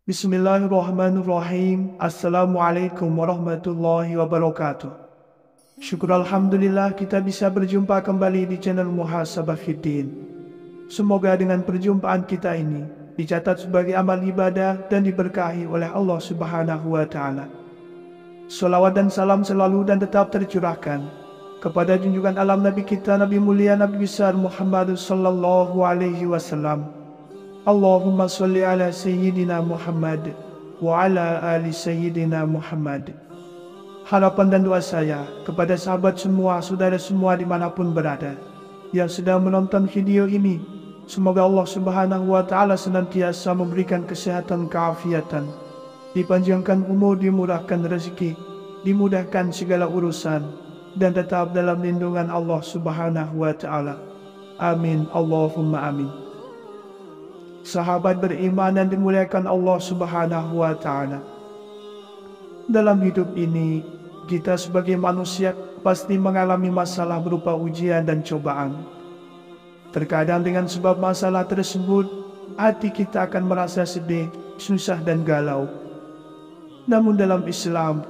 Bismillahirrahmanirrahim. Assalamualaikum warahmatullahi wabarakatuh. Syukur Alhamdulillah kita bisa berjumpa kembali di channel Muhasabah Fiddin. Semoga dengan perjumpaan kita ini dicatat sebagai amal ibadah dan diberkahi oleh Allah Subhanahu wa Ta'ala. Salawat dan salam selalu dan tetap tercurahkan kepada junjungan alam Nabi kita, Nabi mulia, Nabi besar Muhammad sallallahu alaihi wasallam. Allahumma salli ala Sayyidina Muhammad wa ala ali Sayyidina Muhammad. Harapan dan doa saya kepada sahabat semua, saudara semua dimanapun berada yang sedang menonton video ini, semoga Allah Subhanahu wa Ta'ala senantiasa memberikan kesehatan, keafiatan, dipanjangkan umur, dimurahkan rezeki, dimudahkan segala urusan, dan tetap dalam lindungan Allah Subhanahu wa Ta'ala. Amin, Allahumma amin. Sahabat beriman dan dimuliakan Allah Subhanahu wa Ta'ala. Dalam hidup ini, kita sebagai manusia pasti mengalami masalah berupa ujian dan cobaan. Terkadang dengan sebab masalah tersebut, hati kita akan merasa sedih, susah dan galau. Namun dalam Islam,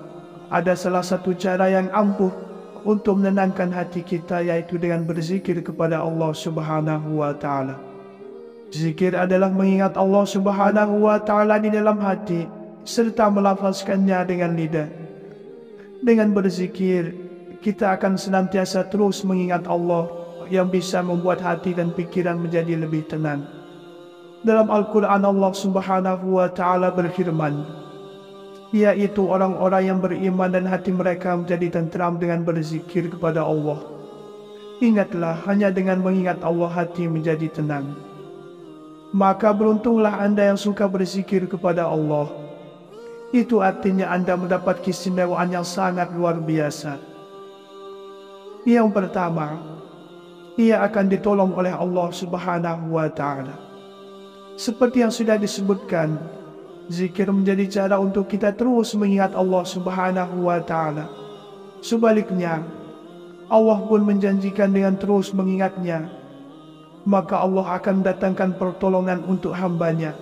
ada salah satu cara yang ampuh untuk menenangkan hati kita, yaitu dengan berzikir kepada Allah Subhanahu wa Ta'ala. Zikir adalah mengingat Allah Subhanahu wa Ta'ala di dalam hati serta melafazkannya dengan lidah. Dengan berzikir, kita akan senantiasa terus mengingat Allah yang bisa membuat hati dan pikiran menjadi lebih tenang. Dalam Al-Quran, Allah Subhanahu wa Ta'ala berfirman, yaitu orang-orang yang beriman dan hati mereka menjadi tenteram dengan berzikir kepada Allah. Ingatlah, hanya dengan mengingat Allah hati menjadi tenang. Maka beruntunglah Anda yang suka berzikir kepada Allah. Itu artinya Anda mendapat keistimewaan yang sangat luar biasa. Yang pertama, ia akan ditolong oleh Allah Subhanahu wa Ta'ala. Seperti yang sudah disebutkan, zikir menjadi cara untuk kita terus mengingat Allah Subhanahu wa Ta'ala. Sebaliknya, Allah pun menjanjikan dengan terus mengingatnya, maka Allah akan datangkan pertolongan untuk hambanya.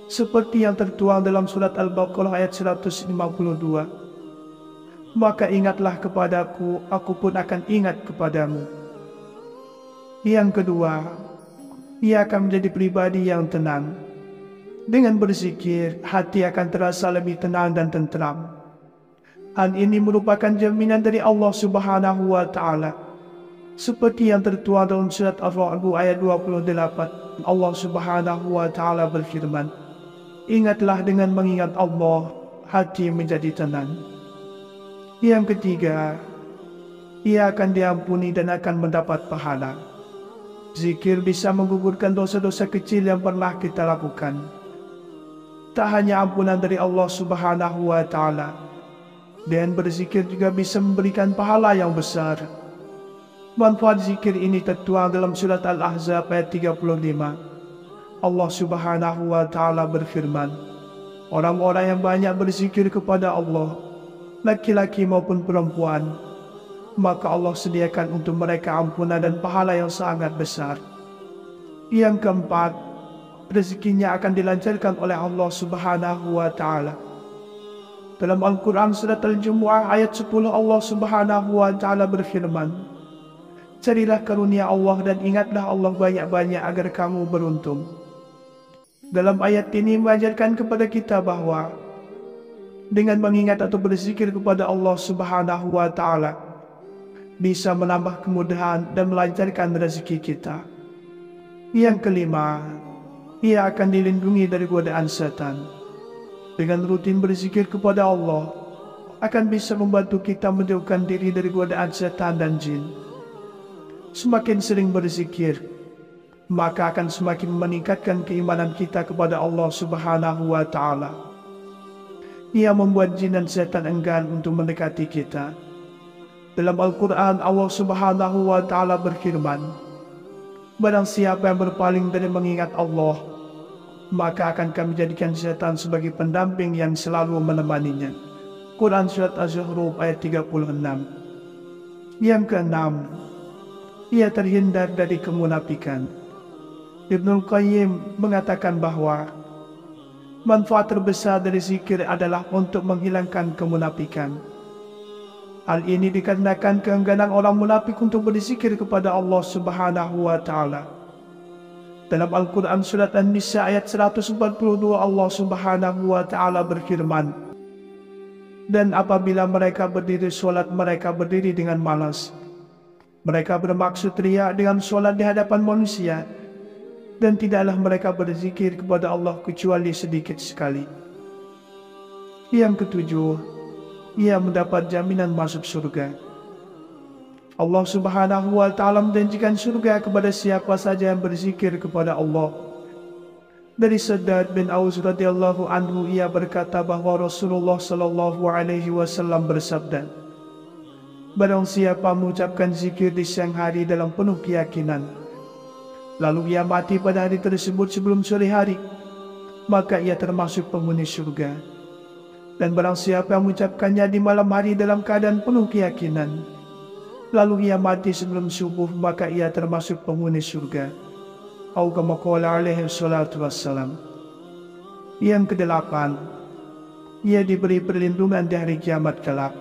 Seperti yang tertuang dalam surat Al-Baqarah ayat 152. Maka ingatlah kepadaku, aku pun akan ingat kepadamu. Yang kedua, ia akan menjadi pribadi yang tenang. Dengan berzikir, hati akan terasa lebih tenang dan tentram. Hal ini merupakan jaminan dari Allah Subhanahu wa Ta'ala. Seperti yang tertuang dalam surat Ar-Ra'd ayat 28, Allah Subhanahu wa Ta'ala berfirman, ingatlah dengan mengingat Allah, hati menjadi tenang. Yang ketiga, ia akan diampuni dan akan mendapat pahala. Zikir bisa menggugurkan dosa-dosa kecil yang pernah kita lakukan. Tak hanya ampunan dari Allah Subhanahu wa Ta'ala, dan berzikir juga bisa memberikan pahala yang besar. Manfaat zikir ini tertuang dalam surat Al-Ahzab ayat 35. Allah Subhanahu wa Ta'ala berfirman, orang-orang yang banyak berzikir kepada Allah, laki-laki maupun perempuan, maka Allah sediakan untuk mereka ampunan dan pahala yang sangat besar. Yang keempat, rezekinya akan dilancarkan oleh Allah Subhanahu wa Ta'ala. Dalam Al-Quran surat Al-Jumu'ah ayat 10, Allah Subhanahu wa Ta'ala berfirman, carilah karunia Allah dan ingatlah Allah banyak-banyak agar kamu beruntung. Dalam ayat ini mengajarkan kepada kita bahwa dengan mengingat atau berzikir kepada Allah Subhanahu wa Ta'ala bisa menambah kemudahan dan melancarkan rezeki kita. Yang kelima, ia akan dilindungi dari godaan setan. Dengan rutin berzikir kepada Allah akan bisa membantu kita menjauhkan diri dari godaan setan dan jin. Semakin sering berzikir, maka akan semakin meningkatkan keimanan kita kepada Allah Subhanahu wa Ta'ala. Ia membuat jin dan setan enggan untuk mendekati kita. Dalam Al-Quran, Allah Subhanahu wa Ta'ala berfirman, barang siapa yang berpaling dari mengingat Allah, maka akan kami jadikan setan sebagai pendamping yang selalu menemaninya. Quran surat Az-Zukhruf ayat 36. Yang keenam, ia terhindar dari kemunafikan. Ibnul Qayyim mengatakan bahwa Manfaat terbesar dari zikir adalah untuk menghilangkan kemunafikan. Hal ini dikarenakan keengganan orang munafik untuk berzikir kepada Allah Subhanahu wa Ta'ala. Dalam Al-Quran Surat An-Nisa ayat 142, Allah Subhanahu wa Ta'ala berfirman, "Dan apabila mereka berdiri solat, mereka berdiri dengan malas. Mereka bermaksud riya dengan solat di hadapan manusia, dan tidaklah mereka berzikir kepada Allah kecuali sedikit sekali." Yang ketujuh, ia mendapat jaminan masuk surga. Allah Subhanahu wa Ta'ala menjanjikan surga kepada siapa saja yang berzikir kepada Allah. Dari Shaddad bin Aus radhiyallahu anhu, ia berkata bahwa Rasulullah sallallahu alaihi wasallam bersabda, "Barang siapa mengucapkan zikir di siang hari dalam penuh keyakinan, lalu ia mati pada hari tersebut sebelum sore hari, maka ia termasuk penghuni surga. Dan barang siapa yang mengucapkannya di malam hari dalam keadaan penuh keyakinan, lalu ia mati sebelum subuh, maka ia termasuk penghuni surga." Atau kama qala alaihi salatu wassalam. Yang kedelapan, ia diberi perlindungan di hari kiamat kelak.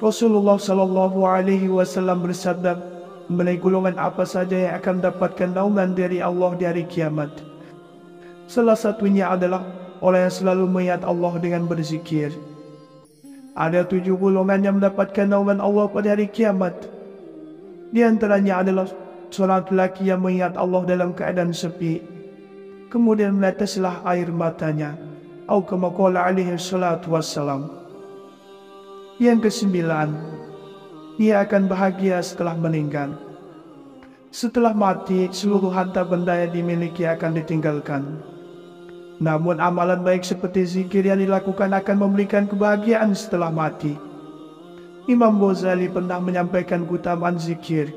Rasulullah sallallahu alaihi wasallam bersabda mengenai golongan apa saja yang akan mendapatkan naungan dari Allah di hari kiamat. Salah satunya adalah orang yang selalu mengingat Allah dengan berzikir. Ada 7 golongan yang mendapatkan naungan Allah pada hari kiamat. Di antaranya adalah seorang lelaki yang mengingat Allah dalam keadaan sepi, kemudian meneteslah air matanya, atau kama qala alaihi salatu wassalam. Yang kesembilan, ia akan bahagia setelah meninggal. Setelah mati, seluruh harta benda yang dimiliki akan ditinggalkan. Namun amalan baik seperti zikir yang dilakukan akan memberikan kebahagiaan setelah mati. Imam Ghazali pernah menyampaikan keutamaan zikir.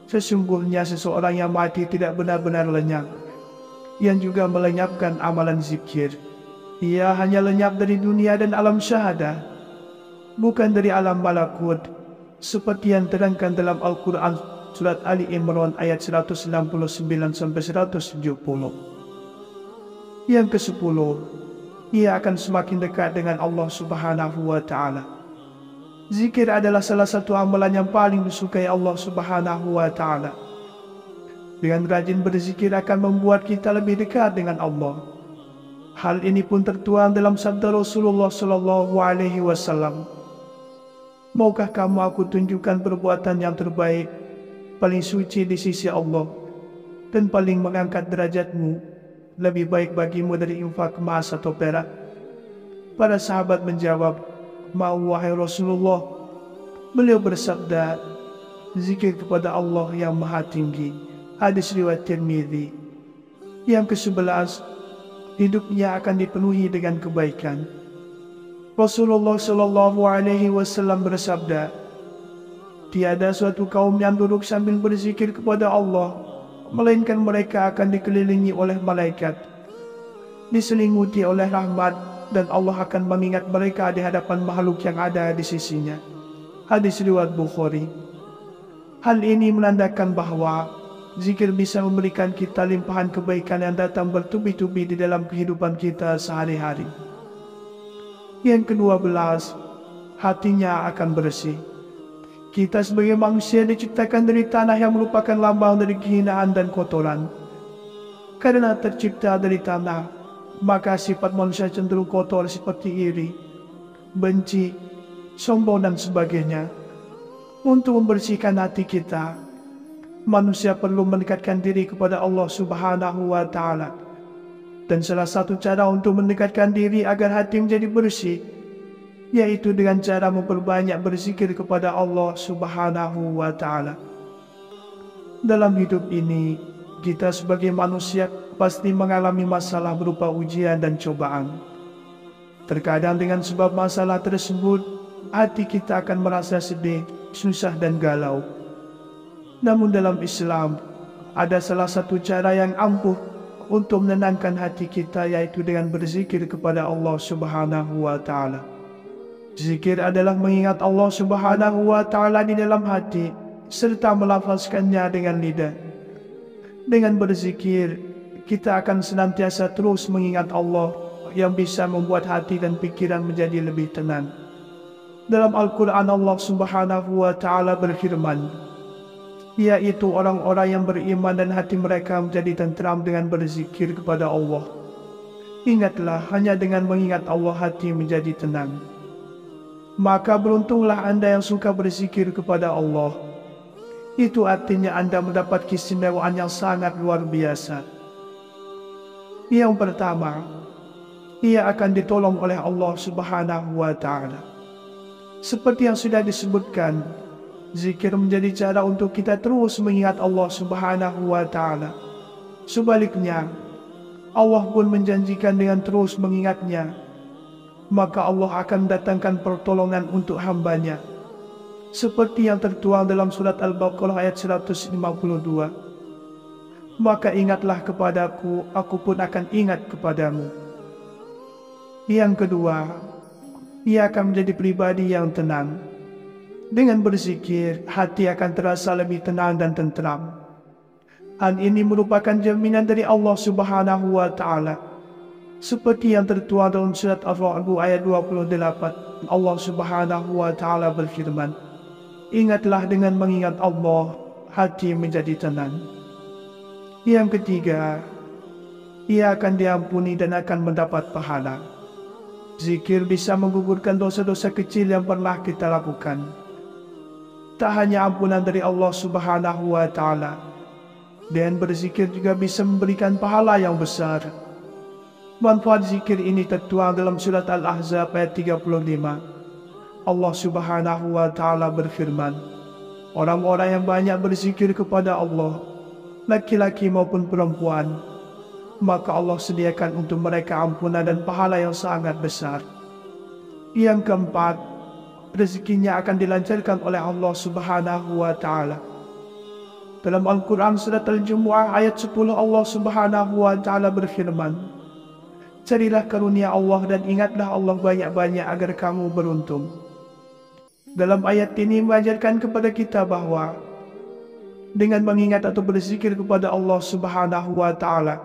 Sesungguhnya seseorang yang mati tidak benar-benar lenyap, yang juga melenyapkan amalan zikir. Ia hanya lenyap dari dunia dan alam syahadah, bukan dari alam malakut, seperti yang terangkan dalam Al-Quran Surat Ali Imran ayat 169-170. Yang ke-10, ia akan semakin dekat dengan Allah Subhanahu wa Ta'ala. Zikir adalah salah satu amalan yang paling disukai Allah Subhanahu wa Ta'ala. Dengan rajin berzikir akan membuat kita lebih dekat dengan Allah. Hal ini pun tertuang dalam sabda Rasulullah sallallahu alaihi wasallam, "Maukah kamu aku tunjukkan perbuatan yang terbaik, paling suci di sisi Allah, dan paling mengangkat derajatmu, lebih baik bagimu dari infak emas atau perak?" Para sahabat menjawab, "Mau wahai Rasulullah." Beliau bersabda, "Zikir kepada Allah yang maha tinggi." Hadis riwayat Tirmidzi. Yang ke-11, hidupnya akan dipenuhi dengan kebaikan. Rasulullah sallallahu alaihi wasallam bersabda, "Tiada suatu kaum yang duduk sambil berzikir kepada Allah, melainkan mereka akan dikelilingi oleh malaikat, diselimuti oleh rahmat, dan Allah akan mengingat mereka di hadapan makhluk yang ada di sisinya." Hadis riwayat Bukhari. Hal ini menandakan bahwa zikir bisa memberikan kita limpahan kebaikan yang datang bertubi-tubi di dalam kehidupan kita sehari-hari. Yang ke-12, hatinya akan bersih. Kita sebagai manusia diciptakan dari tanah yang merupakan lambang dari kehinaan dan kotoran. Karena tercipta dari tanah, maka sifat manusia cenderung kotor seperti iri, benci, sombong dan sebagainya. Untuk membersihkan hati kita, manusia perlu mendekatkan diri kepada Allah Subhanahu wa Ta'ala. Dan salah satu cara untuk mendekatkan diri agar hati menjadi bersih, yaitu dengan cara memperbanyak berzikir kepada Allah Subhanahu wa Ta'ala. Dalam hidup ini, kita sebagai manusia pasti mengalami masalah berupa ujian dan cobaan. Terkadang dengan sebab masalah tersebut, hati kita akan merasa sedih, susah dan galau. Namun dalam Islam, ada salah satu cara yang ampuh untuk menenangkan hati kita, yaitu dengan berzikir kepada Allah Subhanahu wa Ta'ala. Zikir adalah mengingat Allah Subhanahu wa Ta'ala di dalam hati, serta melafazkannya dengan lidah. Dengan berzikir, kita akan senantiasa terus mengingat Allah yang bisa membuat hati dan pikiran menjadi lebih tenang. Dalam Al-Quran Allah Subhanahu wa Ta'ala berfirman, yaitu orang-orang yang beriman dan hati mereka menjadi tenteram dengan berzikir kepada Allah. Ingatlah, hanya dengan mengingat Allah hati menjadi tenang. Maka beruntunglah Anda yang suka berzikir kepada Allah. Itu artinya Anda mendapat keistimewaan yang sangat luar biasa. Yang pertama, ia akan ditolong oleh Allah Subhanahu wa Ta'ala. Seperti yang sudah disebutkan, zikir menjadi cara untuk kita terus mengingat Allah Subhanahu wa Ta'ala. Sebaliknya, Allah pun menjanjikan dengan terus mengingatnya, maka Allah akan datangkan pertolongan untuk hambanya. Seperti yang tertuang dalam surat Al-Baqarah ayat 152. Maka ingatlah kepadaku, aku pun akan ingat kepadamu. Yang kedua, ia akan menjadi pribadi yang tenang. Dengan berzikir, hati akan terasa lebih tenang dan tenteram. Hal ini merupakan jaminan dari Allah Subhanahu wa Ta'ala. Seperti yang tertuang dalam surat Ar-Ra'd ayat 28, Allah Subhanahu wa Ta'ala berfirman, ingatlah dengan mengingat Allah, hati menjadi tenang. Yang ketiga, ia akan diampuni dan akan mendapat pahala. Zikir bisa menggugurkan dosa-dosa kecil yang pernah kita lakukan. Tak hanya ampunan dari Allah Subhanahu wa Ta'ala, dan berzikir juga bisa memberikan pahala yang besar. Manfaat zikir ini tertuang dalam surat Al-Ahzab ayat 35. Allah Subhanahu wa Ta'ala berfirman, orang-orang yang banyak berzikir kepada Allah, laki-laki maupun perempuan, maka Allah sediakan untuk mereka ampunan dan pahala yang sangat besar. Yang keempat, rezekinya akan dilancarkan oleh Allah Subhanahu wa Ta'ala. Dalam Al-Quran surat Al-Jumu'ah ayat 10 Allah Subhanahu wa Ta'ala berfirman, carilah karunia Allah dan ingatlah Allah banyak-banyak agar kamu beruntung. Dalam ayat ini mengajarkan kepada kita bahwa dengan mengingat atau berzikir kepada Allah Subhanahu wa Ta'ala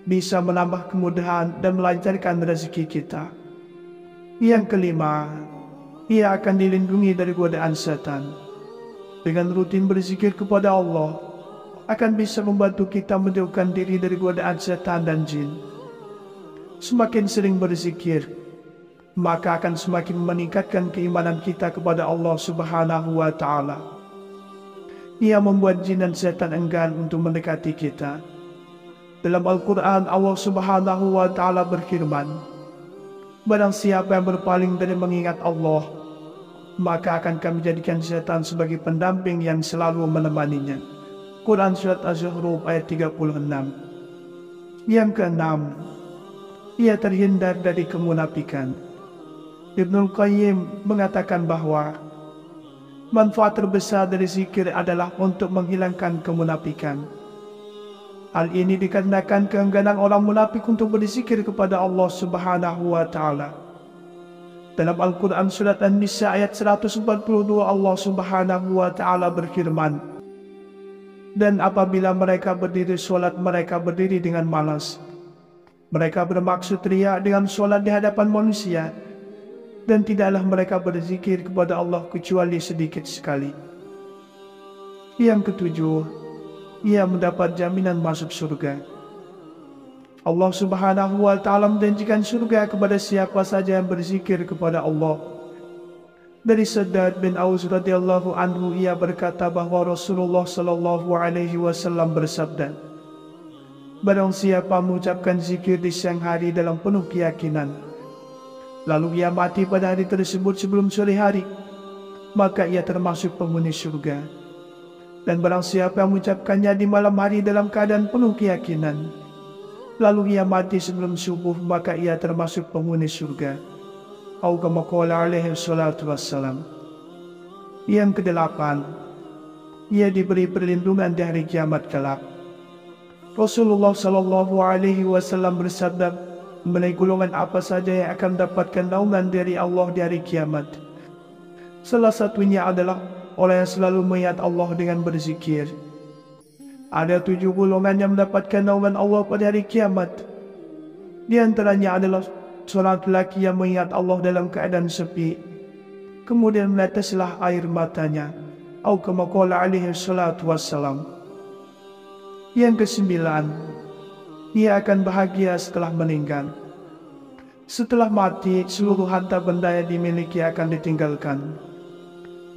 bisa menambah kemudahan dan melancarkan rezeki kita. Yang kelima, ia akan dilindungi dari godaan setan. Dengan rutin berzikir kepada Allah akan bisa membantu kita menjauhkan diri dari godaan setan dan jin. Semakin sering berzikir, maka akan semakin meningkatkan keimanan kita kepada Allah Subhanahu wa Ta'ala. Ia membuat jin dan setan enggan untuk mendekati kita. Dalam Al-Quran Allah Subhanahu wa Ta'ala berfirman, barang siapa yang berpaling dari mengingat Allah, maka akan kami jadikan setan sebagai pendamping yang selalu menemaninya. Quran surat Az-Zukhruf ayat 36. Yang keenam, ia terhindar dari kemunafikan. Ibnul Qayyim mengatakan bahwa manfaat terbesar dari zikir adalah untuk menghilangkan kemunafikan. Hal ini dikarenakan keengganan orang munafik untuk berzikir kepada Allah Subhanahu wa Ta'ala. Dalam Al-Quran surat An-Nisa ayat 142 Allah Subhanahu wa Ta'ala berfirman, dan apabila mereka berdiri solat, mereka berdiri dengan malas. Mereka bermaksud riya dengan solat di hadapan manusia, dan tidaklah mereka berzikir kepada Allah kecuali sedikit sekali. Yang ketujuh, ia mendapat jaminan masuk surga. Allah Subhanahu wa Ta'ala menjanjikan surga kepada siapa saja yang berzikir kepada Allah. Dari Shaddad bin Aus radhiyallahu anhu, ia berkata bahwa Rasulullah sallallahu alaihi wasallam bersabda, barang siapa mengucapkan zikir di siang hari dalam penuh keyakinan, lalu ia mati pada hari tersebut sebelum sore hari, maka ia termasuk penghuni surga. Dan barang siapa yang mengucapkannya di malam hari dalam keadaan penuh keyakinan, lalu ia mati sebelum subuh, maka ia termasuk penghuni surga. Atau kama qala alaihi salatu wassalam. Yang kedelapan, ia diberi perlindungan di hari kiamat kelak. Rasulullah sallallahu alaihi wasallam bersabda, mengenai golongan apa saja yang akan mendapatkan naungan dari Allah di hari kiamat. Salah satunya adalah orang yang selalu mengingat Allah dengan berzikir. Ada 7 golongan yang mendapatkan naungan Allah pada hari kiamat. Di antaranya adalah seorang lelaki yang mengingat Allah dalam keadaan sepi, kemudian meneteslah air matanya, atau kama qala alaihi salatu wassalam. Yang kesembilan, ia akan bahagia setelah meninggal. Setelah mati, seluruh harta benda yang dimiliki akan ditinggalkan.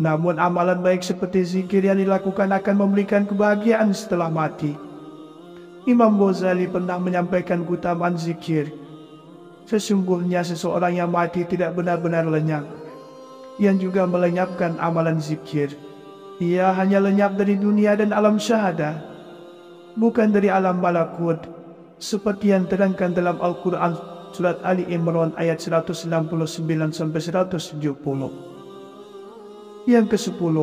Namun amalan baik seperti zikir yang dilakukan akan memberikan kebahagiaan setelah mati. Imam Ghazali pernah menyampaikan keutamaan zikir. Sesungguhnya seseorang yang mati tidak benar-benar lenyap, yang juga melenyapkan amalan zikir. Ia hanya lenyap dari dunia dan alam syahadah, bukan dari alam malakut, seperti yang terangkan dalam Al-Quran surat Ali Imran ayat 169-170. Yang ke-10,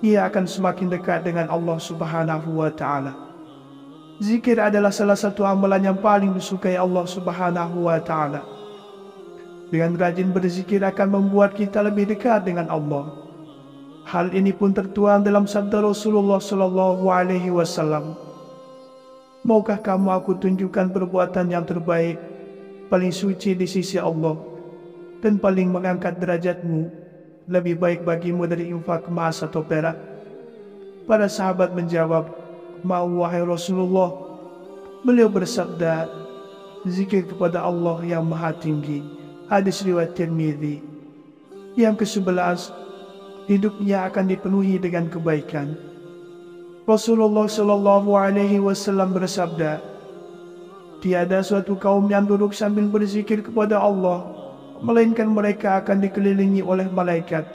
ia akan semakin dekat dengan Allah Subhanahu wa Ta'ala. Zikir adalah salah satu amalan yang paling disukai Allah Subhanahu wa Ta'ala. Dengan rajin berzikir akan membuat kita lebih dekat dengan Allah. Hal ini pun tertuang dalam sabda Rasulullah sallallahu alaihi wasallam. Maukah kamu aku tunjukkan perbuatan yang terbaik, paling suci di sisi Allah, dan paling mengangkat derajatmu, lebih baik bagimu dari infak emas atau perak? Para sahabat menjawab, mau wahai Rasulullah. Beliau bersabda, zikir kepada Allah yang maha tinggi. Hadis riwayat Tirmidzi. Yang ke-11, hidupnya akan dipenuhi dengan kebaikan. Rasulullah sallallahu alaihi wasallam bersabda, tiada suatu kaum yang duduk sambil berzikir kepada Allah, melainkan mereka akan dikelilingi oleh malaikat,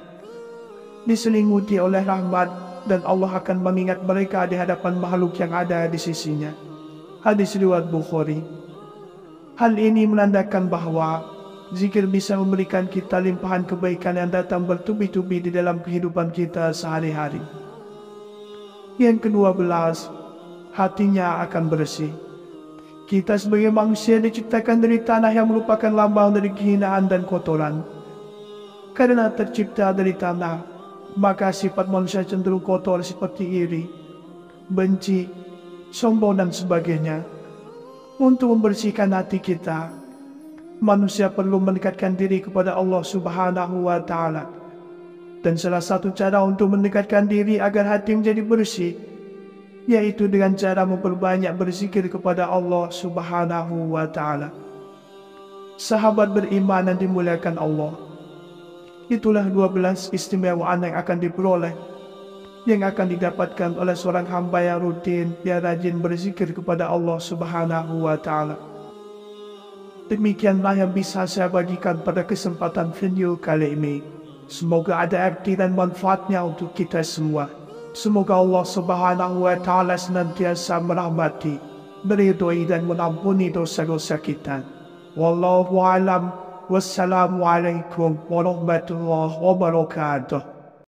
diselimuti oleh rahmat, dan Allah akan mengingat mereka di hadapan makhluk yang ada di sisinya. Hadis riwayat Bukhari. Hal ini menandakan bahwa zikir bisa memberikan kita limpahan kebaikan yang datang bertubi-tubi di dalam kehidupan kita sehari-hari. Yang ke-12, hatinya akan bersih. Kita sebagai manusia diciptakan dari tanah yang merupakan lambang dari kehinaan dan kotoran. Karena tercipta dari tanah, maka sifat manusia cenderung kotor seperti iri, benci, sombong dan sebagainya. Untuk membersihkan hati kita, manusia perlu mendekatkan diri kepada Allah Subhanahu wa Ta'ala. Dan salah satu cara untuk mendekatkan diri agar hati menjadi bersih, yaitu dengan cara memperbanyak berzikir kepada Allah Subhanahu wa Ta'ala. Sahabat beriman yang dimuliakan Allah, itulah 12 istimewaan yang akan diperoleh, yang akan didapatkan oleh seorang hamba yang rutin, yang rajin berzikir kepada Allah Subhanahu wa Ta'ala. Demikianlah yang bisa saya bagikan pada kesempatan video kali ini. Semoga ada arti dan manfaatnya untuk kita semua. Semoga Allah Subhanahu wa Ta'ala senantiasa merahmati, meridhoi dan mengampuni dosa-dosa kita. Wallahu a'lam. Wassalamualaikum warahmatullahi wabarakatuh.